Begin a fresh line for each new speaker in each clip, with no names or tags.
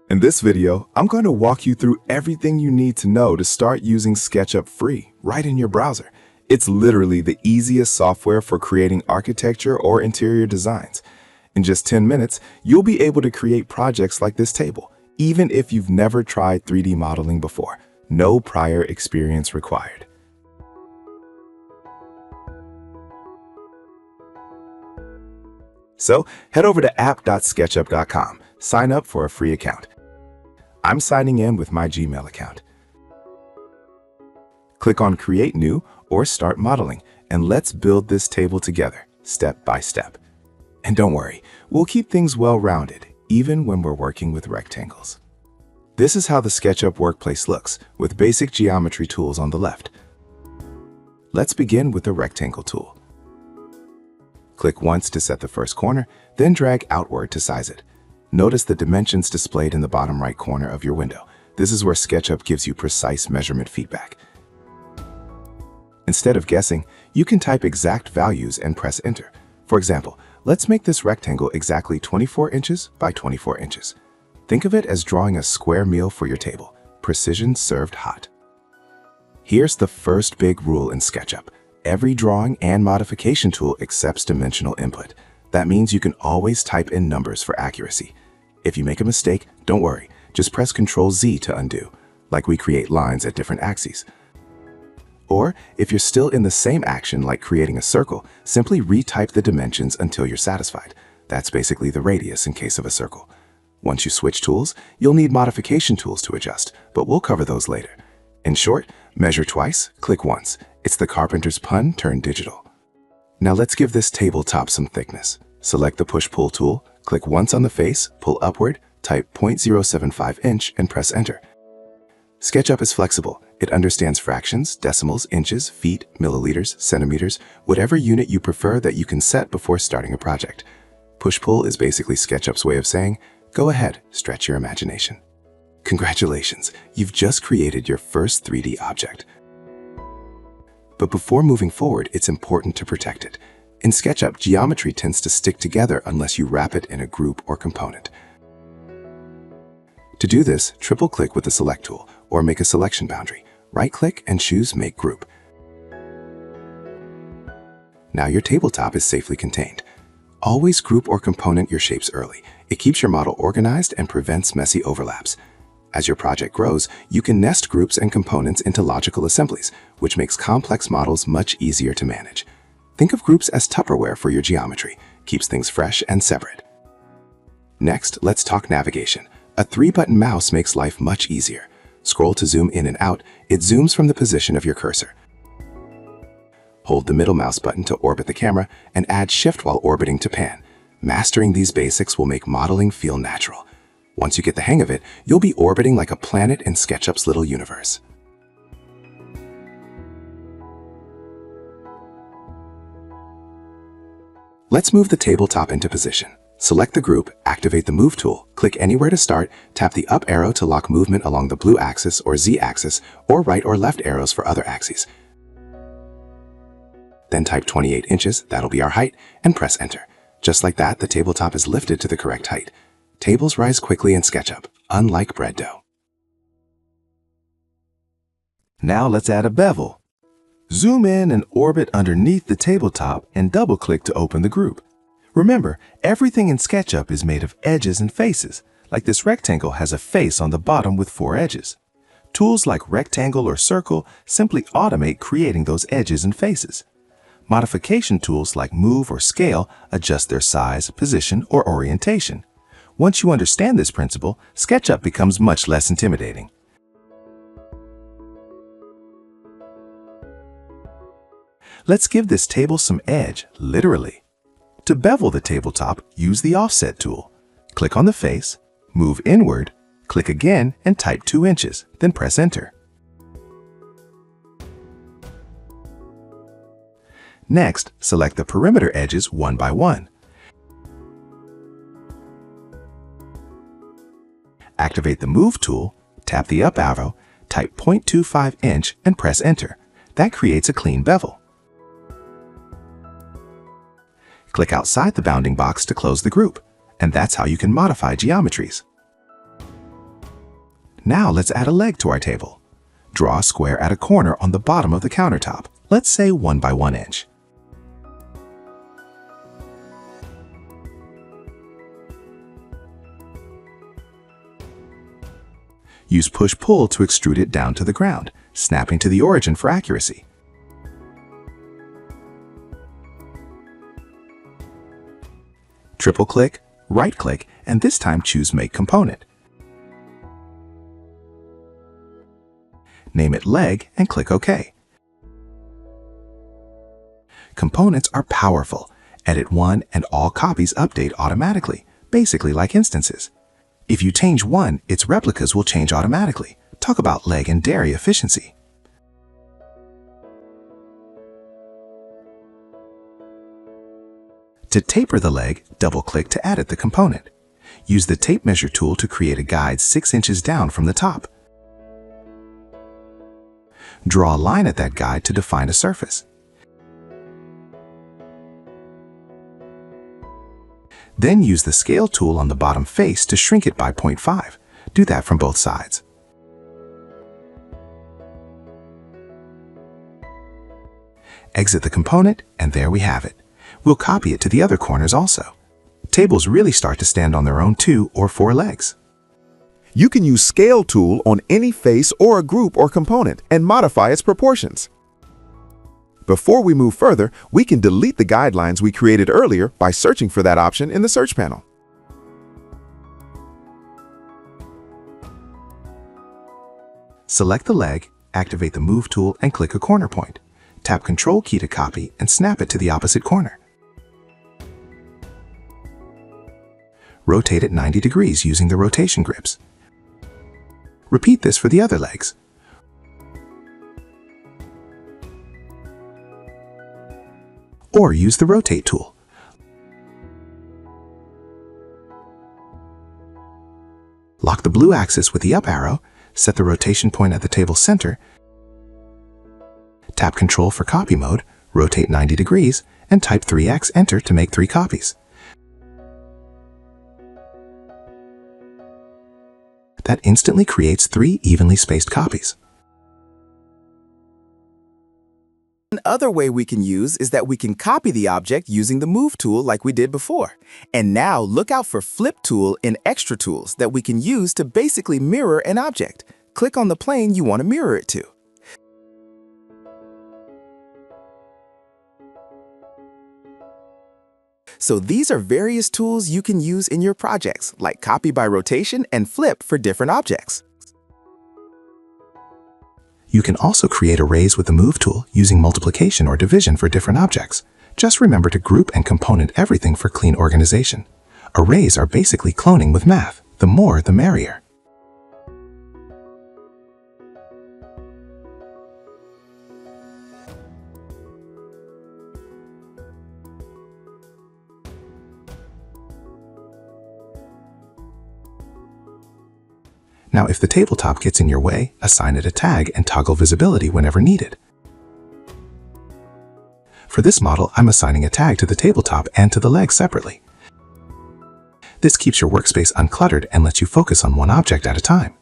In this video, I'm going to walk you through everything you need to know to start using SketchUp free right in your browser. It's literally the easiest software for creating architecture or interior designs. In just 10 minutes, you'll be able to create projects like this table, even if you've never tried 3D modeling before. No prior experience required. So head over to app.sketchup.com, sign up for a free account. I'm signing in with my Gmail account. Click on Create New or Start Modeling, and let's build this table together, step by step. And don't worry, we'll keep things well-rounded, even when we're working with rectangles. This is how the SketchUp workplace looks, with basic geometry tools on the left. Let's begin with the rectangle tool. Click once to set the first corner, then drag outward to size it. Notice the dimensions displayed in the bottom right corner of your window. This is where SketchUp gives you precise measurement feedback. Instead of guessing, you can type exact values and press Enter. For example, let's make this rectangle exactly 24 inches by 24 inches. Think of it as drawing a square meal for your table, precision served hot. Here's the first big rule in SketchUp. Every drawing and modification tool accepts dimensional input. That means you can always type in numbers for accuracy. If you make a mistake, don't worry. Just press Ctrl-Z to undo, like we create lines at different axes. Or, if you're still in the same action like creating a circle, simply retype the dimensions until you're satisfied. That's basically the radius in case of a circle. Once you switch tools, you'll need modification tools to adjust, but we'll cover those later. In short, measure twice, click once. It's the carpenter's pun turned digital. Now let's give this tabletop some thickness. Select the Push-Pull tool, click once on the face, pull upward, type 0.075 inch, and press Enter. SketchUp is flexible. It understands fractions, decimals, inches, feet, milliliters, centimeters, whatever unit you prefer that you can set before starting a project. Push-Pull is basically SketchUp's way of saying, go ahead, stretch your imagination. Congratulations, you've just created your first 3D object. But before moving forward, it's important to protect it. In SketchUp, geometry tends to stick together unless you wrap it in a group or component. To do this, triple-click with the Select tool, or make a selection boundary. Right-click and choose Make Group. Now your tabletop is safely contained. Always group or component your shapes early. It keeps your model organized and prevents messy overlaps. As your project grows, you can nest groups and components into logical assemblies, which makes complex models much easier to manage. Think of groups as Tupperware for your geometry, keeps things fresh and separate. Next, let's talk navigation. A 3-button mouse makes life much easier. Scroll to zoom in and out. It zooms from the position of your cursor. Hold the middle mouse button to orbit the camera and add Shift while orbiting to pan. Mastering these basics will make modeling feel natural. Once you get the hang of it, you'll be orbiting like a planet in SketchUp's little universe. Let's move the tabletop into position. Select the group, activate the Move tool, click anywhere to start, tap the up arrow to lock movement along the blue axis or Z axis, or right or left arrows for other axes. Then type 28 inches, that'll be our height, and press Enter. Just like that, the tabletop is lifted to the correct height. Tables rise quickly in SketchUp, unlike bread dough. Now let's add a bevel. Zoom in and orbit underneath the tabletop and double-click to open the group. Remember, everything in SketchUp is made of edges and faces, like this rectangle has a face on the bottom with 4 edges. Tools like rectangle or circle simply automate creating those edges and faces. Modification tools like Move or Scale adjust their size, position, or orientation. Once you understand this principle, SketchUp becomes much less intimidating. Let's give this table some edge, literally. To bevel the tabletop, use the Offset tool. Click on the face, move inward, click again, and type 2 inches, then press Enter. Next, select the perimeter edges one by one. Activate the Move tool, tap the up arrow, type 0.25 inch, and press Enter. That creates a clean bevel. Click outside the bounding box to close the group, and that's how you can modify geometries. Now let's add a leg to our table. Draw a square at a corner on the bottom of the countertop, let's say 1 by 1 inch. Use push-pull to extrude it down to the ground, snapping to the origin for accuracy. Triple-click, right-click, and this time choose Make Component. Name it Leg and click OK. Components are powerful. Edit one and all copies update automatically, basically like instances. If you change one, its replicas will change automatically. Talk about leg and dairy efficiency. To taper the leg, double-click to edit the component. Use the tape measure tool to create a guide 6 inches down from the top. Draw a line at that guide to define a surface. Then use the scale tool on the bottom face to shrink it by 0.5. Do that from both sides. Exit the component, and there we have it. We'll copy it to the other corners also. Tables really start to stand on their own 2 or 4 legs.
You can use Scale tool on any face or a group or component and modify its proportions. Before we move further, we can delete the guidelines we created earlier by searching for that option in the search panel.
Select the leg, activate the Move tool, and click a corner point. Tap Control key to copy and snap it to the opposite corner. Rotate it 90 degrees using the rotation grips. Repeat this for the other legs. Or use the Rotate tool. Lock the blue axis with the up arrow, set the rotation point at the table center, tap Control for copy mode, rotate 90 degrees, and type 3x, enter to make 3 copies. That instantly creates 3 evenly spaced copies.
Another way we can use is that we can copy the object using the Move tool like we did before. And now look out for Flip tool in Extra Tools that we can use to basically mirror an object. Click on the plane you want to mirror it to. So these are various tools you can use in your projects, like Copy by Rotation and Flip for different objects.
You can also create arrays with the Move tool using multiplication or division for different objects. Just remember to group and component everything for clean organization. Arrays are basically cloning with math. The more, the merrier. Now, if the tabletop gets in your way, assign it a tag and toggle visibility whenever needed. For this model, I'm assigning a tag to the tabletop and to the leg separately. This keeps your workspace uncluttered and lets you focus on one object at a time.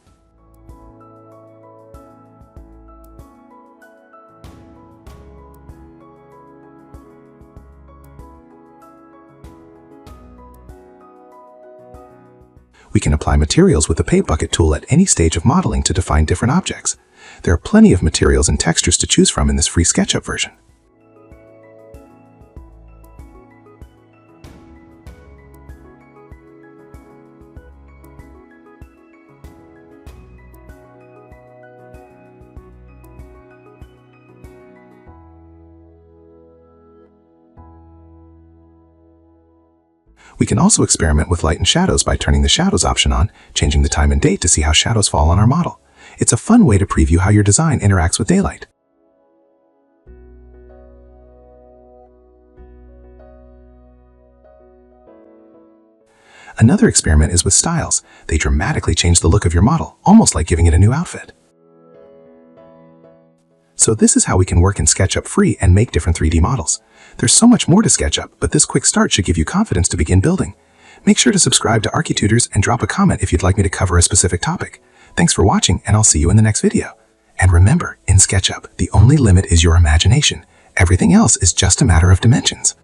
We can apply materials with the Paint Bucket tool at any stage of modeling to define different objects. There are plenty of materials and textures to choose from in this free SketchUp version. We can also experiment with light and shadows by turning the shadows option on, changing the time and date to see how shadows fall on our model. It's a fun way to preview how your design interacts with daylight. Another experiment is with styles. They dramatically change the look of your model, almost like giving it a new outfit. So this is how we can work in SketchUp free and make different 3D models. There's so much more to SketchUp, but this quick start should give you confidence to begin building. Make sure to subscribe to Architutors and drop a comment if you'd like me to cover a specific topic. Thanks for watching, and I'll see you in the next video. And remember, in SketchUp, the only limit is your imagination. Everything else is just a matter of dimensions.